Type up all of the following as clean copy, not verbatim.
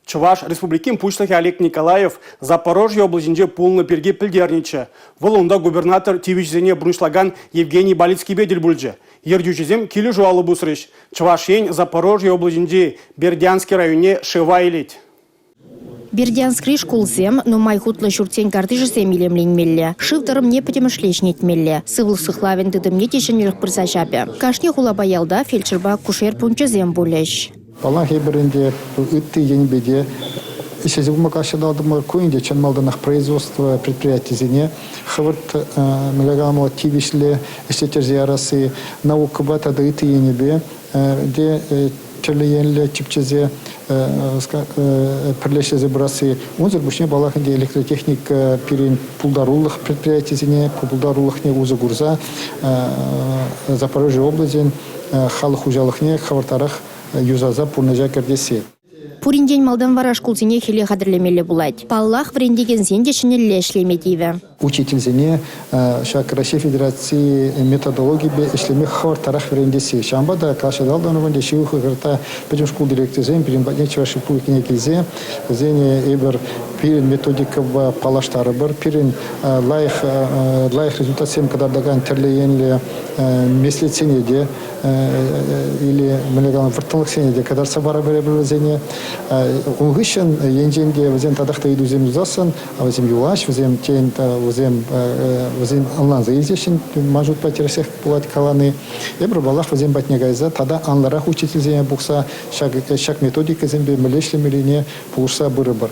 Чуваш республикин пучлахи Олег Николаев Запорожье областинде пулны перге пілдернечі. Вылында губернатор тивичзене бұрышлаган Евгений Балицкий бедел бүлжі. Ердючізем келі жуалы бұсырыш. Чувашен Запорожье областинде Бердянский районе Шева елет. Бердянский школзем, но май хутлы шуртен картыжысем илемленмелле. Шывдырым не патемышлешнетмелле. Сывлық-сықлавен дыдым не тешенелік пырсашапе. Кашне хула баялда фельдшерба кушер пунчызем булеш. Балан хеберінде үтті енбеде Исезума кашадалдымыр көйінде чанмалданах производство предприятий зене хавырт мегагамо тивишле эстетер зиарасы наука бата да үтті енбе де терлеенле чипчезе пірлешезе бұрасы онзыр бұшне балахынде электротехник перен пулдарулық предприятий зене пулдарулық не узы гурза Запорожье облазен халық хужалықне хавыртарах юзаза пурнежа кердесе. Пуринден малдан вараш кулзине хиле хадрлемеле булать. Паллах врендеген зенде шинелле шлемедиве. Учительзене шак Россия Федерации методологии бе ишлеме хавартарах врендесе. Шамбада кашадалдан ванде шиуху герта пойдем школ директорзем перен батнечева шипулкине килзе зене эбер перен методика в палаштары бар перен лайх результат сем кадардаган терлеенле меслеценеде или мелеган вартылык сенеде кадар сабара беребер зене угышен енженде возен тадахта иду зем засын возем юлаш возем тен возем анлан заизешин мажут потерсех пулат каланы эбр балах возем батнегайза тада анларах учитель зене букса шак методика зембе мелешлемелине пулса бырыбыр.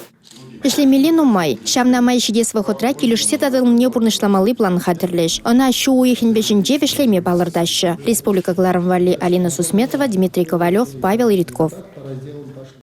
Ишлемелен умай. Шамна май шидесвы хотра келюшсе тадылмне бурнышламалы план хатырлеш. Она шу уехен бешенже вешлеме балырдашы. Республика Гларамвали Алина Сусметова, Дмитрий Ковалев, Павел Иритков.